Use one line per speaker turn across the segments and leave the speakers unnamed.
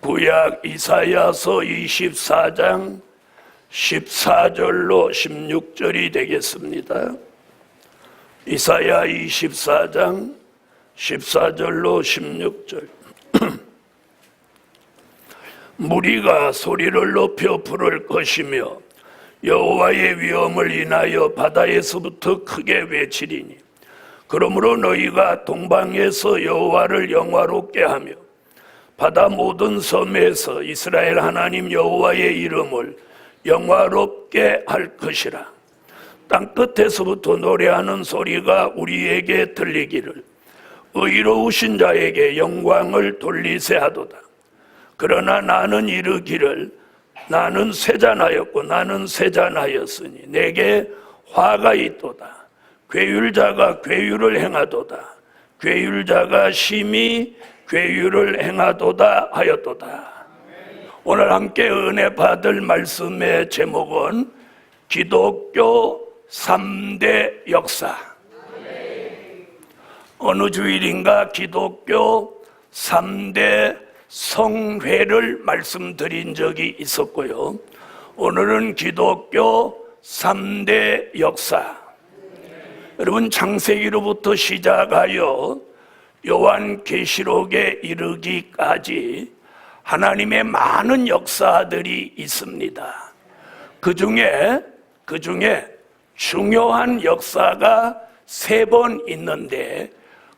구약 이사야서 24장 14절로 16절이 되겠습니다. 이사야 24장 14절로 16절. 무리가 소리를 높여 부를 것이며 여호와의 위엄을 인하여 바다에서부터 크게 외치리니 그러므로 너희가 동방에서 여호와를 영화롭게 하며 바다 모든 섬에서 이스라엘 하나님 여호와의 이름을 영화롭게 할 것이라. 땅끝에서부터 노래하는 소리가 우리에게 들리기를 의로우신 자에게 영광을 돌리세 하도다. 그러나 나는 이르기를 나는 세잔하였고 나는 세잔하였으니 내게 화가 있도다. 괴율자가 괴율을 행하도다. 괴율자가 심히 괴율을 행하도다 하였도다. 오늘 함께 은혜 받을 말씀의 제목은 기독교 3대 역사. 어느 주일인가 기독교 3대 성회를 말씀드린 적이 있었고요. 오늘은 기독교 3대 역사. 여러분, 창세기로부터 시작하여 요한계시록에 이르기까지 하나님의 많은 역사들이 있습니다. 그 중에 중요한 역사가 3번 있는데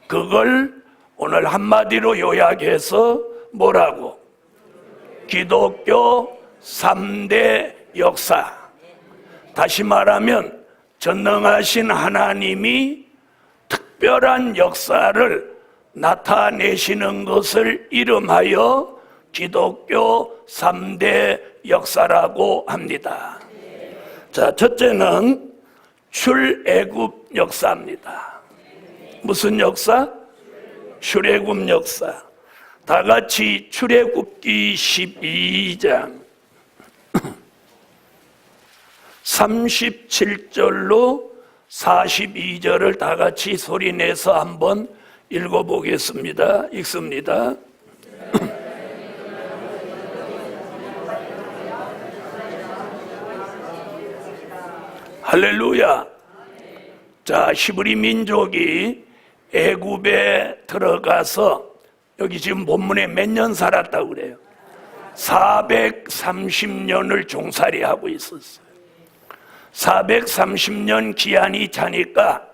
그걸 오늘 한마디로 요약해서 뭐라고? 기독교 3대 역사. 다시 말하면 전능하신 하나님이 특별한 역사를 나타내시는 것을 이름하여 기독교 3대 역사라고 합니다. 자, 첫째는 출애굽 역사입니다. 무슨 역사? 출애굽 역사. 다 같이 출애굽기 12장 37절로 42절을 다 같이 소리내서 한번 읽어보겠습니다. 읽습니다. 할렐루야. 자, 히브리 민족이 애굽에 들어가서 여기 지금 본문에 몇 년 살았다고 그래요? 430년을 종살이하고 있었어요. 430년 기한이 차니까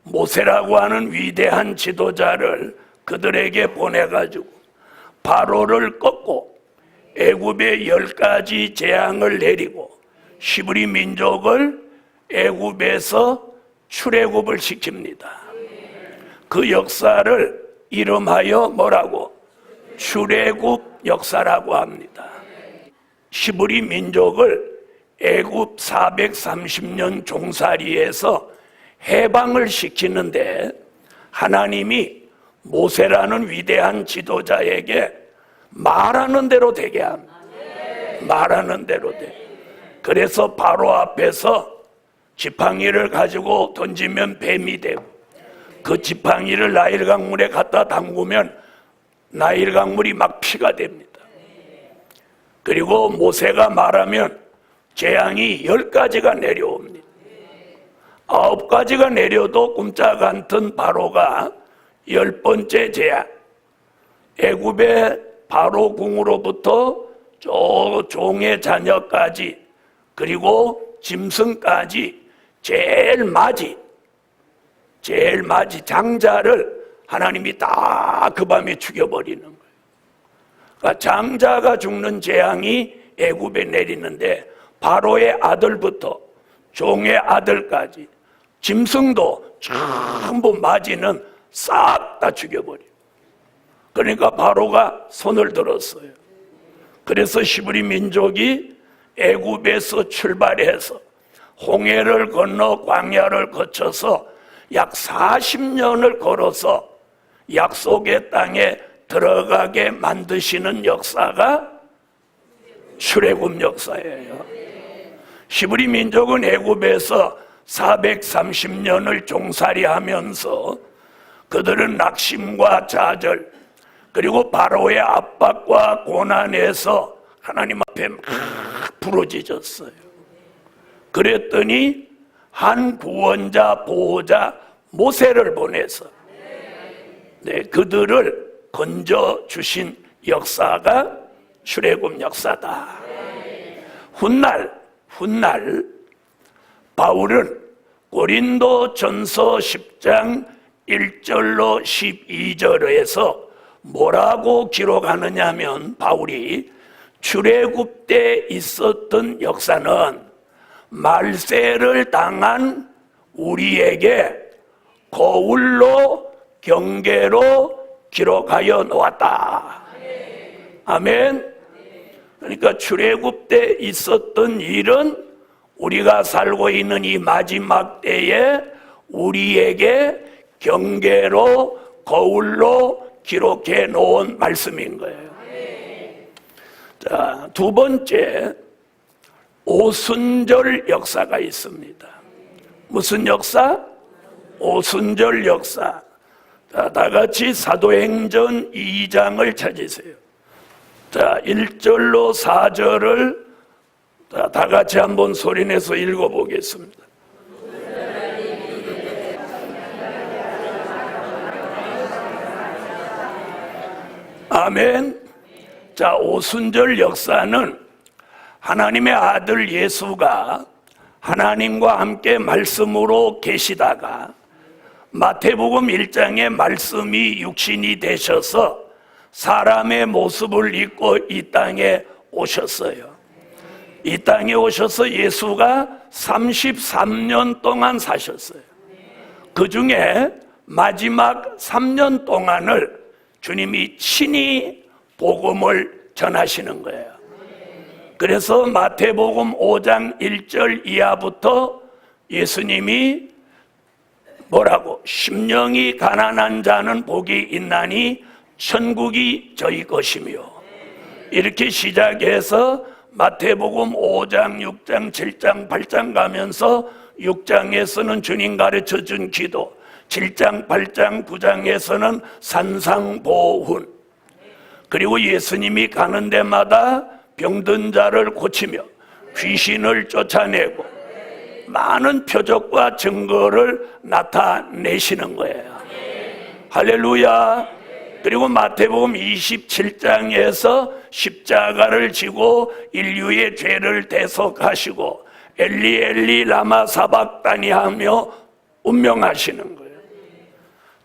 모세라고 하는 위대한 지도자를 그들에게 보내가지고 바로를 꺾고 애굽에 10가지 재앙을 내리고 히브리 민족을 애굽에서 출애굽을 시킵니다. 그 역사를 이름하여 뭐라고? 출애굽 역사라고 합니다. 히브리 민족을 애굽 430년 종살이에서 해방을 시키는데 하나님이 모세라는 위대한 지도자에게 말하는 대로 되게 합니다. 말하는 대로 돼. 그래서 바로 앞에서 지팡이를 가지고 던지면 뱀이 되고 그 지팡이를 나일 강물에 갖다 담그면 나일 강물이 막 피가 됩니다. 그리고 모세가 말하면 재앙이 10가지가 내려옵니다. 9가지가 내려도 꼼짝 않던 바로가 10번째 재앙, 애굽의 바로 궁으로부터 저 종의 자녀까지 그리고 짐승까지 제일 맞이 장자를 하나님이 다 그 밤에 죽여버리는 거예요. 그러니까 장자가 죽는 재앙이 애굽에 내리는데 바로의 아들부터 종의 아들까지 짐승도 전부 맞이는 싹 다 죽여버려요. 그러니까 바로가 손을 들었어요. 그래서 히브리 민족이 애굽에서 출발해서 홍해를 건너 광야를 거쳐서 약 40년을 걸어서 약속의 땅에 들어가게 만드시는 역사가 출애굽 역사예요. 히브리 민족은 애굽에서 430년을 종살이하면서 그들은 낙심과 좌절 그리고 바로의 압박과 고난에서 하나님 앞에 막 부러지셨어요. 그랬더니 한 구원자 보호자 모세를 보내서 그들을 건져 주신 역사가 출애굽 역사다. 훗날 바울은 고린도 전서 10장 1절로 12절에서 뭐라고 기록하느냐 하면, 바울이 출애굽 때 있었던 역사는 말세를 당한 우리에게 거울로 경계로 기록하여 놓았다. 아멘. 그러니까 출애굽 때 있었던 일은 우리가 살고 있는 이 마지막 때에 우리에게 경계로 거울로 기록해 놓은 말씀인 거예요. 자, 두 번째, 오순절 역사가 있습니다. 무슨 역사? 오순절 역사. 자, 다 같이 사도행전 2장을 찾으세요. 자, 1절로 4절을 다 같이 한번 소리내서 읽어보겠습니다. 아멘. 자, 오순절 역사는 하나님의 아들 예수가 하나님과 함께 말씀으로 계시다가 마태복음 1장에 말씀이 육신이 되셔서 사람의 모습을 입고 이 땅에 오셨어요. 이 땅에 오셔서 예수가 33년 동안 사셨어요. 그 중에 마지막 3년 동안을 주님이 친히 복음을 전하시는 거예요. 그래서 마태복음 5장 1절 이하부터 예수님이 뭐라고? 심령이 가난한 자는 복이 있나니 천국이 저희 것이며, 이렇게 시작해서 마태복음 5장, 6장, 7장, 8장 가면서 6장에서는 주님 가르쳐준 기도, 7장, 8장, 9장에서는 산상보훈, 그리고 예수님이 가는 데마다 병든 자를 고치며 귀신을 쫓아내고 많은 표적과 증거를 나타내시는 거예요. 할렐루야. 그리고 마태복음 27장에서 십자가를 지고 인류의 죄를 대속하시고 엘리 엘리 라마 사박다니 하며 운명하시는 거예요.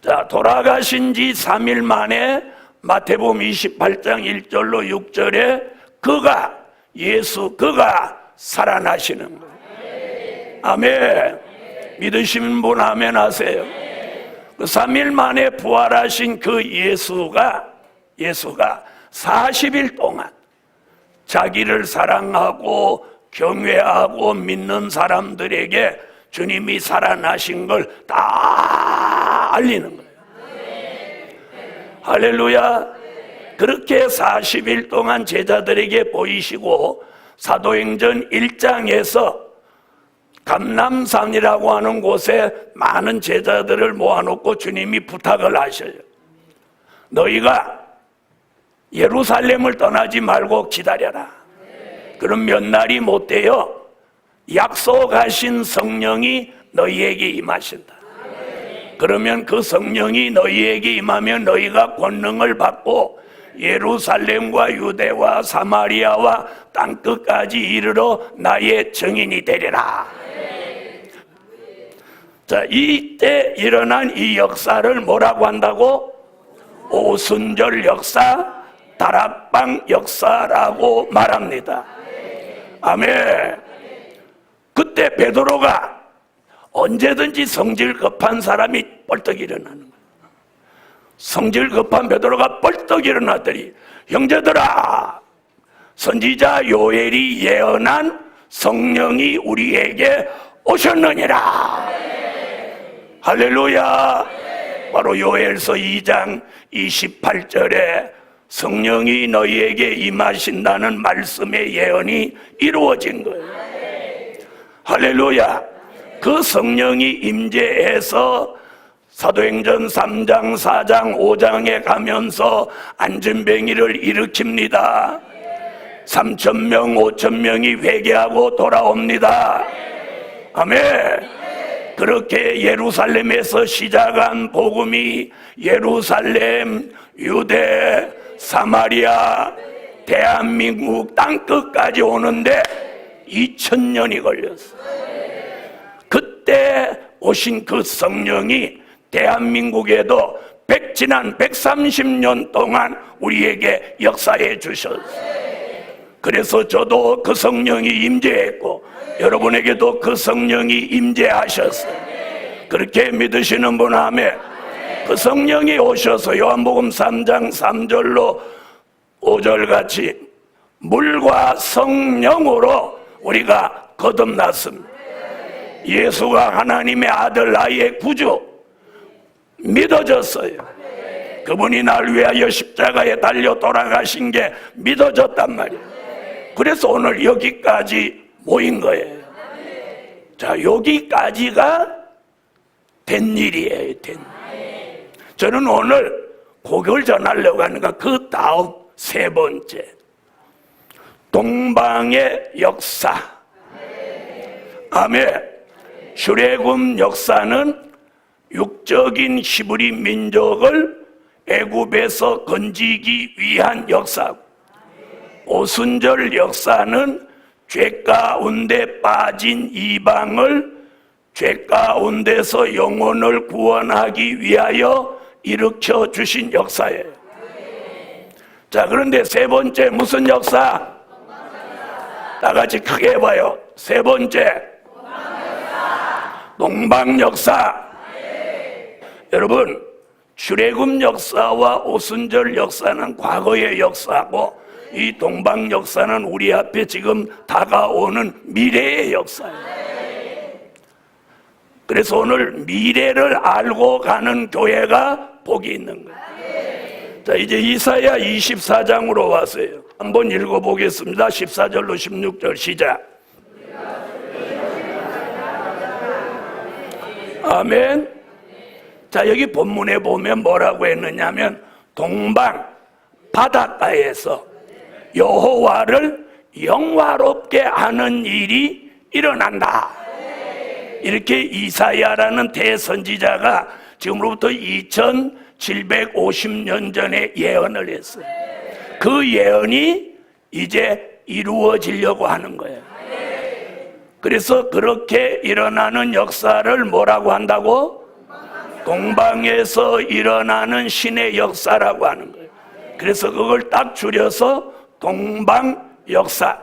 자, 돌아가신 지 3일 만에 마태복음 28장 1절로 6절에 그가 살아나시는 거예요. 아멘. 믿으시는 분 아멘 하세요. 그 3일 만에 부활하신 그 예수가 40일 동안 자기를 사랑하고 경외하고 믿는 사람들에게 주님이 살아나신 걸 다 알리는 거예요. 할렐루야. 그렇게 40일 동안 제자들에게 보이시고 사도행전 1장에서 감람산이라고 하는 곳에 많은 제자들을 모아놓고 주님이 부탁을 하셔요. 너희가 예루살렘을 떠나지 말고 기다려라. 그럼 몇 날이 못 되어 약속하신 성령이 너희에게 임하신다. 그러면 그 성령이 너희에게 임하면 너희가 권능을 받고 예루살렘과 유대와 사마리아와 땅끝까지 이르러 나의 증인이 되리라. 자, 이때 일어난 이 역사를 뭐라고 한다고? 오순절 역사, 다락방 역사라고 말합니다. 아멘. 그때 베드로가 언제든지 성질 급한 사람이 벌떡 일어나는 거예요. 성질 급한 베드로가 벌떡 일어났더니 형제들아, 선지자 요엘이 예언한 성령이 우리에게 오셨느니라. 할렐루야. 바로 요엘서 2장 28절에 성령이 너희에게 임하신다는 말씀의 예언이 이루어진 거예요. 할렐루야. 그 성령이 임재해서 사도행전 3장, 4장, 5장에 가면서 안진뱅이를 일으킵니다. 3,000명, 5,000명이 회개하고 돌아옵니다. 아멘. 그렇게 예루살렘에서 시작한 복음이 예루살렘, 유대, 사마리아, 대한민국 땅끝까지 오는데 2000년이 걸렸어요. 그때 오신 그 성령이 대한민국에도 지난 130년 동안 우리에게 역사해 주셨어요. 그래서 저도 그 성령이 임재했고 여러분에게도 그 성령이 임재하셨어요. 그렇게 믿으시는 분 아멘. 그 성령이 오셔서 요한복음 3장 3절로 5절같이 물과 성령으로 우리가 거듭났습니다. 예수가 하나님의 아들 나의 구주 믿어졌어요. 그분이 날 위하여 십자가에 달려 돌아가신 게 믿어졌단 말이에요. 그래서 오늘 여기까지 모인 거예요. 자, 여기까지가 된 일이에요. 된 일. 저는 오늘 그걸 전하려고 하는가. 그 다음 세 번째, 동방의 역사. 아멘. 출애굽 역사는 육적인 히브리 민족을 애굽에서 건지기 위한 역사고, 오순절 역사는 죄 가운데 빠진 이방을 죄 가운데서 영혼을 구원하기 위하여 일으켜 주신 역사예요. 자, 그런데 세 번째 무슨 역사? 다 같이 크게 해봐요. 세 번째, 동방 역사. 여러분, 출애굽 역사와 오순절 역사는 과거의 역사고, 이 동방 역사는 우리 앞에 지금 다가오는 미래의 역사예요. 그래서 오늘 미래를 알고 가는 교회가 복이 있는 거예요. 자, 이제 이사야 24장으로 왔어요. 한번 읽어보겠습니다. 14절로 16절 시작. 아멘. 자, 여기 본문에 보면 뭐라고 했느냐면 동방 바닷가에서 여호와를 영화롭게 하는 일이 일어난다. 이렇게 이사야라는 대선지자가 지금으로부터 2750년 전에 예언을 했어요. 그 예언이 이제 이루어지려고 하는 거예요. 그래서 그렇게 일어나는 역사를 뭐라고 한다고? 동방에서 일어나는 신의 역사라고 하는 거예요. 그래서 그걸 딱 줄여서 동방 역사.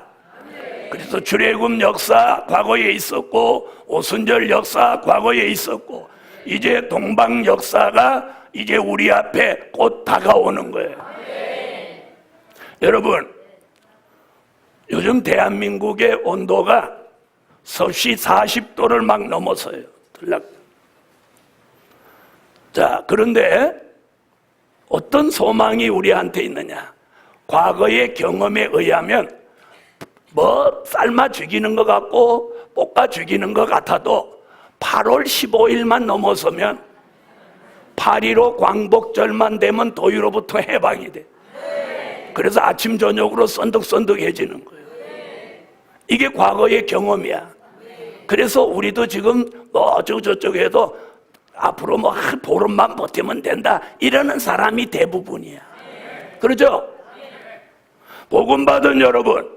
그래서 출애굽 역사 과거에 있었고, 오순절 역사 과거에 있었고, 이제 동방 역사가 이제 우리 앞에 곧 다가오는 거예요. 여러분, 요즘 대한민국의 온도가 섭씨 40도를 막 넘어서요. 자, 그런데 어떤 소망이 우리한테 있느냐? 과거의 경험에 의하면 뭐 삶아 죽이는 것 같고 볶아 죽이는 것 같아도 8월 15일만 넘어서면 8.15 광복절만 되면 더위로부터 해방이 돼. 그래서 아침 저녁으로 썬득썬득해지는 거예요. 이게 과거의 경험이야. 그래서 우리도 지금 뭐 어쩌고저쩌고 해도 앞으로 뭐 보름만 버티면 된다 이러는 사람이 대부분이야. 그렇죠? 복음 받은 여러분,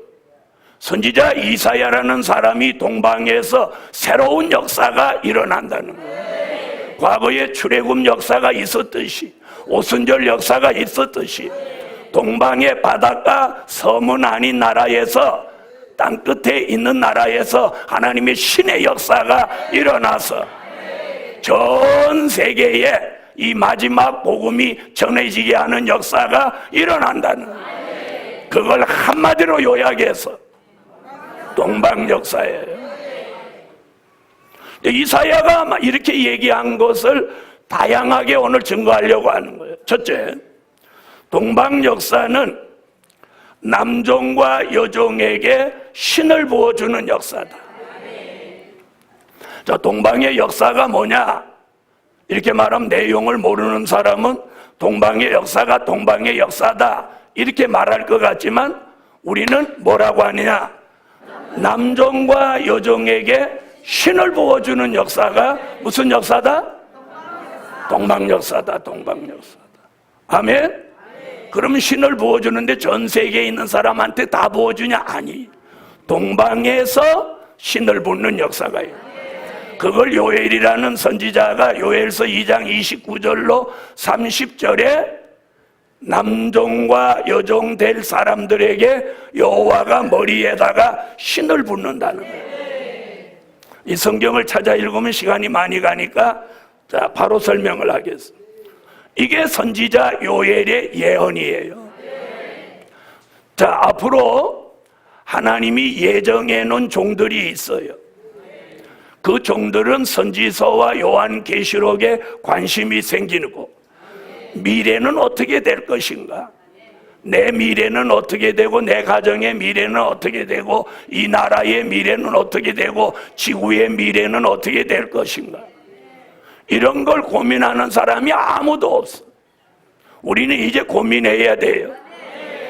선지자 이사야라는 사람이 동방에서 새로운 역사가 일어난다는 거예요. 과거에 출애굽 역사가 있었듯이, 오순절 역사가 있었듯이, 동방의 바닷가 섬은 아닌 나라에서, 땅끝에 있는 나라에서 하나님의 신의 역사가 일어나서 전 세계에 이 마지막 복음이 전해지게 하는 역사가 일어난다는 거예요. 그걸 한마디로 요약해서 동방 역사예요. 이사야가 이렇게 얘기한 것을 다양하게 오늘 증거하려고 하는 거예요. 첫째, 동방 역사는 남종과 여종에게 신을 부어주는 역사다. 자, 동방의 역사가 뭐냐? 이렇게 말하면 내용을 모르는 사람은 동방의 역사가 동방의 역사다 이렇게 말할 것 같지만 우리는 뭐라고 하느냐? 남종과 여종에게 신을 부어주는 역사가 무슨 역사다? 동방 역사다. 동방 역사다. 아멘? 그러면 신을 부어주는데 전 세계에 있는 사람한테 다 부어주냐? 아니. 동방에서 신을 붓는 역사가 있어요. 그걸 요엘이라는 선지자가 요엘서 2장 29절로 30절에 남종과 여종 될 사람들에게 여호와가 머리에다가 신을 붓는다는 거예요. 이 성경을 찾아 읽으면 시간이 많이 가니까 자, 바로 설명을 하겠습니다. 이게 선지자 요엘의 예언이에요. 자, 앞으로 하나님이 예정해 놓은 종들이 있어요. 그 종들은 선지서와 요한계시록에 관심이 생기고 미래는 어떻게 될 것인가? 내 미래는 어떻게 되고 내 가정의 미래는 어떻게 되고 이 나라의 미래는 어떻게 되고 지구의 미래는 어떻게 될 것인가? 이런 걸 고민하는 사람이 아무도 없어. 우리는 이제 고민해야 돼요.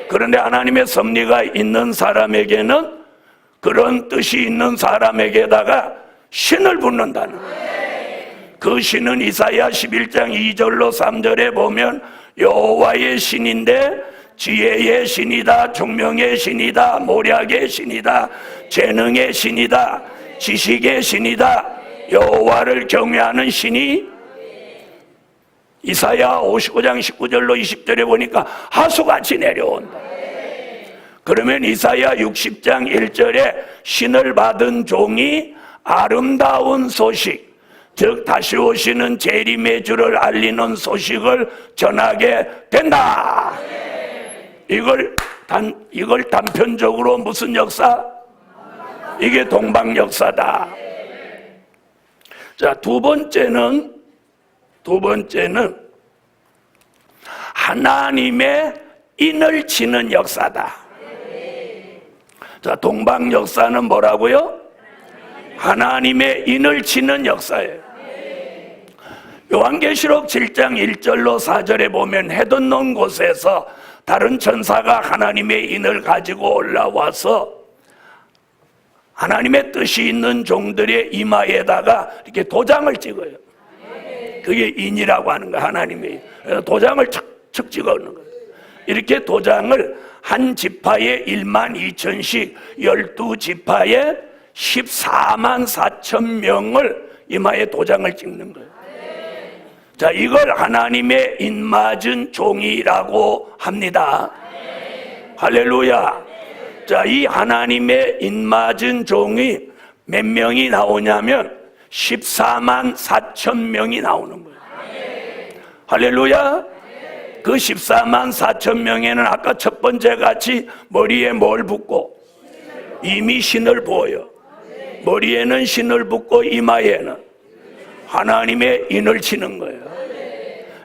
그런데 하나님의 섭리가 있는 사람에게는 그런 뜻이 있는 사람에게다가 신을 붓는다는 거예요. 그 신은 이사야 11장 2절로 3절에 보면 여호와의 신인데 지혜의 신이다, 총명의 신이다, 모략의 신이다, 재능의 신이다, 지식의 신이다. 여호와를 경외하는 신이 이사야 59장 19절로 20절에 보니까 하수같이 내려온다. 그러면 이사야 60장 1절에 신을 받은 종이 아름다운 소식, 즉 다시 오시는 재림의 주를 알리는 소식을 전하게 된다. 이걸 단편적으로 무슨 역사? 이게 동방 역사다. 자, 두 번째는 하나님의 인을 치는 역사다. 자, 동방 역사는 뭐라고요? 하나님의 인을 치는 역사예요. 요한계시록 7장 1절로 4절에 보면 해돋는 놓은 곳에서 다른 천사가 하나님의 인을 가지고 올라와서 하나님의 뜻이 있는 종들의 이마에다가 이렇게 도장을 찍어요. 그게 인이라고 하는 거야. 하나님의 도장을 척척 찍어놓는 거예요. 이렇게 도장을 한 지파에 1만 2천씩 12지파에 14만 4천 명을 이마에 도장을 찍는 거예요. 자, 이걸 하나님의 인맞은 종이라고 합니다. 할렐루야. 자, 이 하나님의 인맞은 종이 몇 명이 나오냐면 14만 4천 명이 나오는 거예요. 할렐루야. 그 14만 4천 명에는 아까 첫 번째 같이 머리에 뭘 붓고 이미 신을 부어요. 머리에는 신을 붓고 이마에는 하나님의 인을 치는 거예요.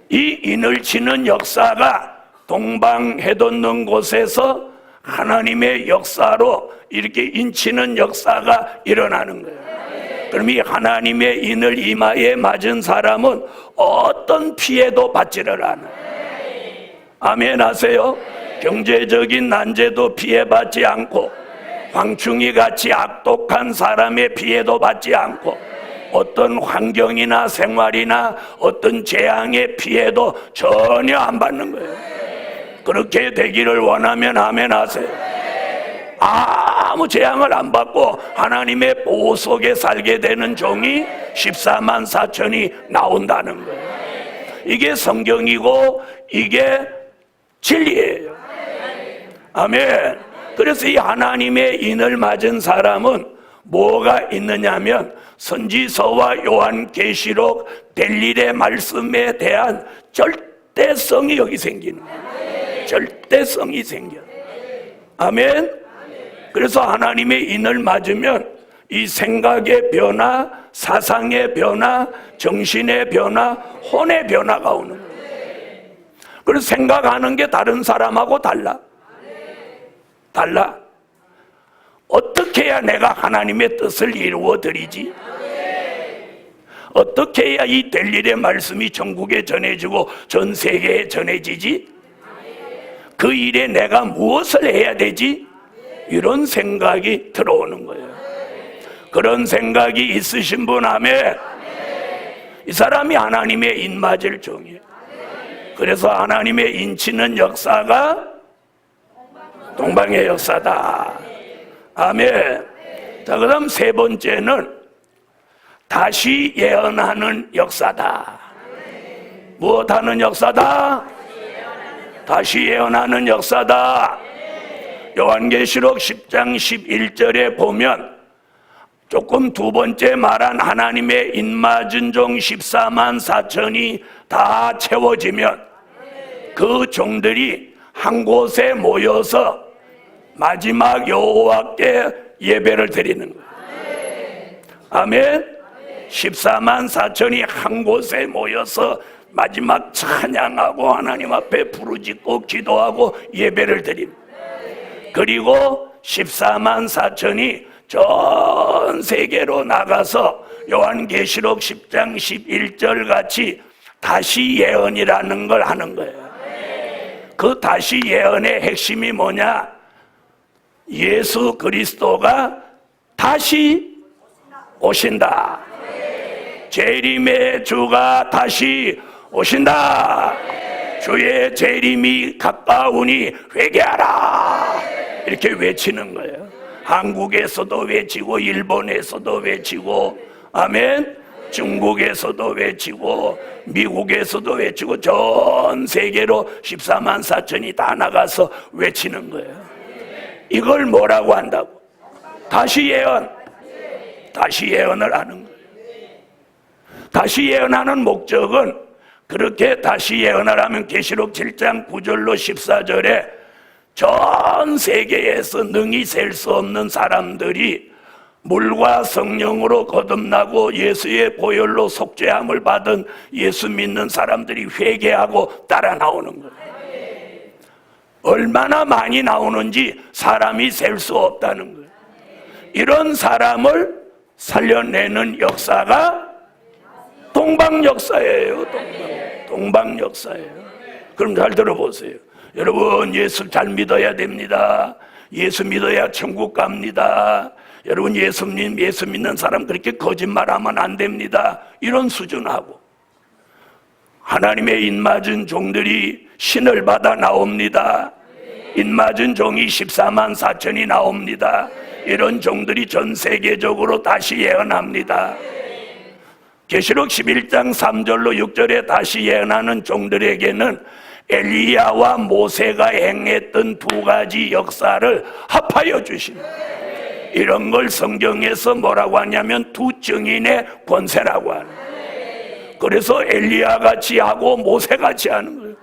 이 인을 치는 역사가 동방 해돋는 곳에서 하나님의 역사로 이렇게 인치는 역사가 일어나는 거예요. 그럼 이 하나님의 인을 이마에 맞은 사람은 어떤 피해도 받지를 않아요. 아멘 하세요. 경제적인 난제도 피해받지 않고 황충이 같이 악독한 사람의 피해도 받지 않고 어떤 환경이나 생활이나 어떤 재앙의 피해도 전혀 안 받는 거예요. 그렇게 되기를 원하면 아멘 하세요. 아무 재앙을 안 받고 하나님의 보호 속에 살게 되는 종이 14만 4천이 나온다는 거예요. 이게 성경이고 이게 진리예요. 아멘. 그래서 이 하나님의 인을 맞은 사람은 뭐가 있느냐면 선지서와 요한계시록 델일의 말씀에 대한 절대성이 여기 생기는 거예요. 절대성이 생겨요. 아멘. 그래서 하나님의 인을 맞으면 이 생각의 변화, 사상의 변화, 정신의 변화, 혼의 변화가 오는 거예요. 그래서 생각하는 게 다른 사람하고 달라. 어떻게 해야 내가 하나님의 뜻을 이루어 드리지? 어떻게 해야 이 될 일의 말씀이 전국에 전해지고 전 세계에 전해지지? 그 일에 내가 무엇을 해야 되지? 이런 생각이 들어오는 거예요. 그런 생각이 있으신 분 아멘. 이 사람이 하나님의 인맞을 종이에요. 그래서 하나님의 인치는 역사가 동방의 역사다. 아멘. 자, 그 다음 세 번째는 다시 예언하는 역사다. 무엇하는 역사다? 다시 예언하는 역사다. 요한계시록 10장 11절에 보면 조금 두 번째 말한 하나님의 인맞은 종 14만 4천이 다 채워지면 그 종들이 한 곳에 모여서 마지막 여호와께 예배를 드리는 거예요. 아멘. 14만 4천이 한 곳에 모여서 마지막 찬양하고 하나님 앞에 부르짖고 기도하고 예배를 드립니다. 그리고 14만 4천이 전 세계로 나가서 요한계시록 10장 11절 같이 다시 예언이라는 걸 하는 거예요. 그 다시 예언의 핵심이 뭐냐? 예수 그리스도가 다시 오신다. 재림의 주가 다시 오신다. 주의 재림이 가까우니 회개하라. 이렇게 외치는 거예요. 한국에서도 외치고 일본에서도 외치고 아멘. 중국에서도 외치고 미국에서도 외치고 전 세계로 14만 4천이 다 나가서 외치는 거예요. 이걸 뭐라고 한다고? 다시 예언. 다시 예언을 하는 거예요. 다시 예언하는 목적은 그렇게 다시 예언을 하면 계시록 7장 9절로 14절에 전 세계에서 능히 셀 수 없는 사람들이 물과 성령으로 거듭나고 예수의 보혈로 속죄함을 받은 예수 믿는 사람들이 회개하고 따라 나오는 거예요. 얼마나 많이 나오는지 사람이 셀 수 없다는 거예요. 이런 사람을 살려내는 역사가 동방 역사예요. 동방 역사예요. 그럼 잘 들어보세요. 여러분, 예수 잘 믿어야 됩니다. 예수 믿어야 천국 갑니다. 여러분, 예수 믿는 사람 그렇게 거짓말하면 안 됩니다. 이런 수준하고 하나님의 인맞은 종들이 신을 받아 나옵니다. 인맞은 종이 14만 4천이 나옵니다. 이런 종들이 전 세계적으로 다시 예언합니다. 계시록 11장 3절로 6절에 다시 예언하는 종들에게는 엘리야와 모세가 행했던 두 가지 역사를 합하여 주십니다. 이런 걸 성경에서 뭐라고 하냐면 두 증인의 권세라고 하는 거예요. 그래서 엘리야 같이 하고 모세 같이 하는 거예요.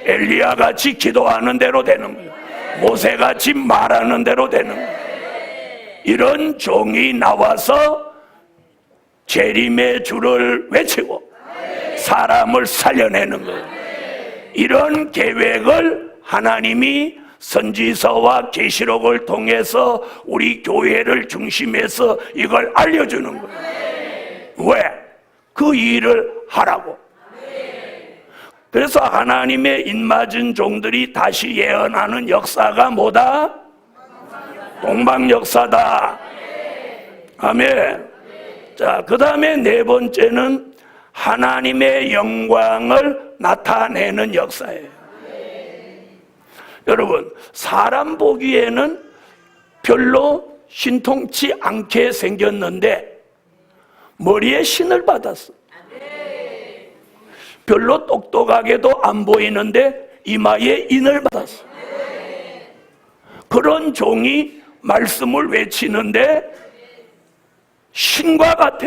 엘리야 같이 기도하는 대로 되는 거예요. 모세 같이 말하는 대로 되는 거예요. 이런 종이 나와서 재림의 주를 외치고 사람을 살려내는 거예요. 이런 계획을 하나님이 선지서와 계시록을 통해서 우리 교회를 중심해서 이걸 알려주는 거예요. 왜? 그 일을 하라고. 그래서 하나님의 인맞은 종들이 다시 예언하는 역사가 뭐다? 동방 역사다. 아멘. 자, 그 다음에 네 번째는 하나님의 영광을 나타내는 역사예요. 여러분, 사람 보기에는 별로 신통치 않게 생겼는데 머리에 신을 받았어. 별로 똑똑하게도 안 보이는데 이마에 인을 받았어. 그런 종이 말씀을 외치는데 신과 같아.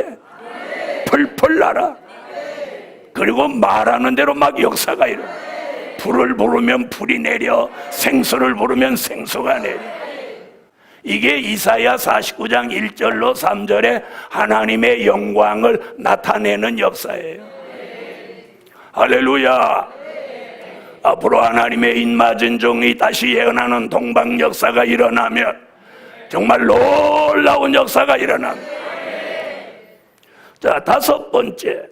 펄펄 날아. 그리고 말하는 대로 막 역사가 일어나. 불을 부르면 불이 내려, 생수를 부르면 생수가 내려. 이게 이사야 49장 1절로 3절에 하나님의 영광을 나타내는 역사예요. 할렐루야. 앞으로 하나님의 인맞은 종이 다시 예언하는 동방 역사가 일어나면 정말 놀라운 역사가 일어납니다. 자, 다섯 번째,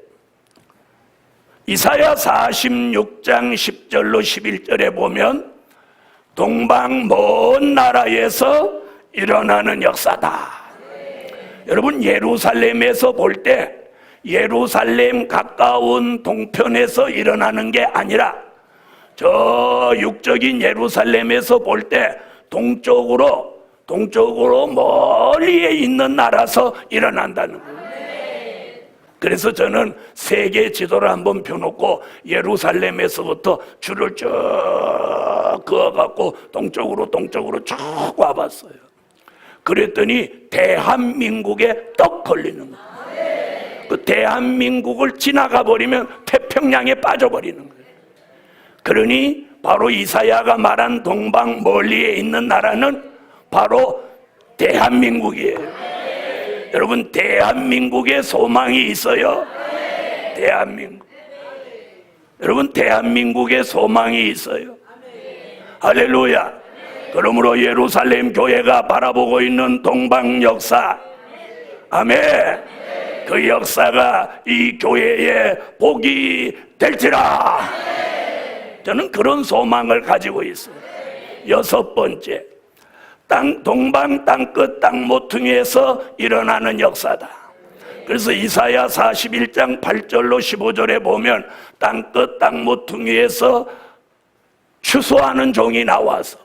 이사야 46장 10절로 11절에 보면 동방 먼 나라에서 일어나는 역사다. 여러분, 예루살렘에서 볼 때 예루살렘 가까운 동편에서 일어나는 게 아니라 저 육적인 예루살렘에서 볼 때 동쪽으로 멀리에 있는 나라에서 일어난다는 거예요. 그래서 저는 세계 지도를 한번 펴놓고 예루살렘에서부터 줄을 쭉 그어갖고 동쪽으로 쭉 와봤어요. 그랬더니 대한민국에 떡 걸리는 거예요. 그 대한민국을 지나가 버리면 태평양에 빠져버리는 거예요. 그러니 바로 이사야가 말한 동방 멀리에 있는 나라는 바로 대한민국이에요. 여러분, 대한민국에 소망이 있어요. 대한민국. 여러분, 대한민국에 소망이 있어요. 할렐루야. 그러므로 예루살렘 교회가 바라보고 있는 동방 역사, 아멘, 그 역사가 이 교회의 복이 될지라. 저는 그런 소망을 가지고 있어요. 여섯 번째, 동방 땅끝 땅 모퉁이에서 일어나는 역사다. 그래서 이사야 41장 8절로 15절에 보면 땅끝 땅 모퉁이에서 추수하는 종이 나와서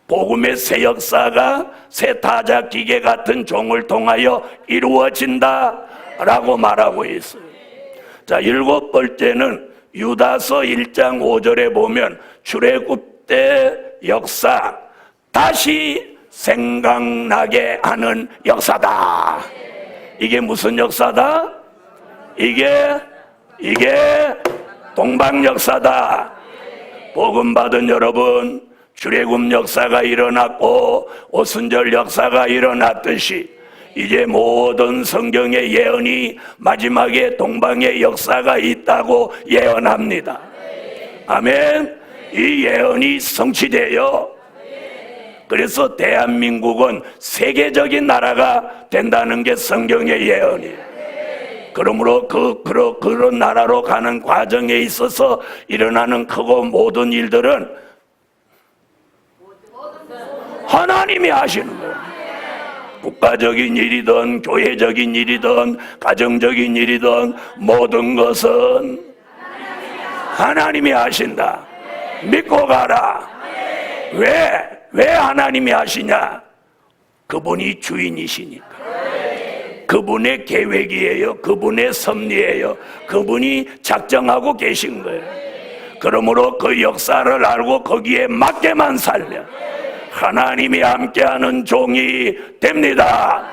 복음의 새 역사가 새 타작 기계 같은 종을 통하여 이루어진다 라고 말하고 있어요. 자, 일곱 번째는 유다서 1장 5절에 보면 출애굽 때 역사 다시 생각나게 하는 역사다. 이게 무슨 역사다? 이게 동방 역사다. 복음 받은 여러분, 출애굽 역사가 일어났고 오순절 역사가 일어났듯이 이제 모든 성경의 예언이 마지막에 동방의 역사가 있다고 예언합니다. 아멘. 이 예언이 성취돼요. 그래서 대한민국은 세계적인 나라가 된다는 게 성경의 예언이에요. 그러므로 그런 나라로 가는 과정에 있어서 일어나는 크고 모든 일들은 하나님이 하시는 거예요. 국가적인 일이든 교회적인 일이든 가정적인 일이든 모든 것은 하나님이 하신다. 믿고 가라. 왜 하나님이 하시냐? 그분이 주인이시니까. 그분의 계획이에요. 그분의 섭리예요. 그분이 작정하고 계신 거예요. 그러므로 그 역사를 알고 거기에 맞게만 살면 하나님이 함께하는 종이 됩니다.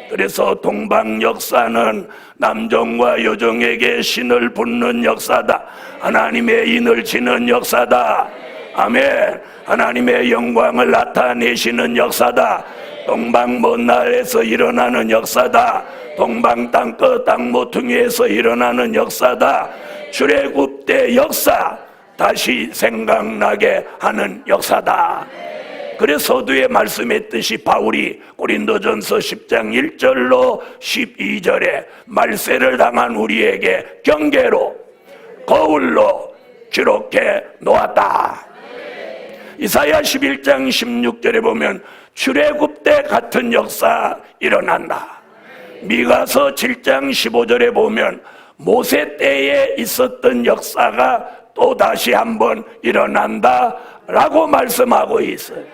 그래서 동방 역사는 남종과 여종에게 신을 붓는 역사다. 하나님의 인을 치는 역사다. 아멘. 하나님의 영광을 나타내시는 역사다. 동방 먼 나라에서 일어나는 역사다. 동방 땅끝 땅 모퉁이에서 일어나는 역사다. 출애굽 때 역사 다시 생각나게 하는 역사다. 그래서 서두에 말씀했듯이 바울이 고린도전서 10장 1절로 12절에 말세를 당한 우리에게 경계로 거울로 기록해 놓았다. 이사야 11장 16절에 보면 출애굽 때 같은 역사 일어난다. 미가서 7장 15절에 보면 모세 때에 있었던 역사가 또 다시 한번 일어난다 라고 말씀하고 있어요.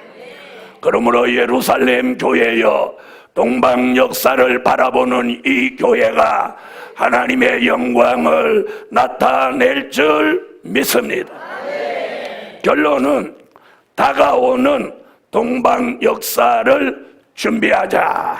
그러므로 예루살렘 교회여, 동방 역사를 바라보는 이 교회가 하나님의 영광을 나타낼 줄 믿습니다. 결론은 다가오는 동방 역사를 준비하자.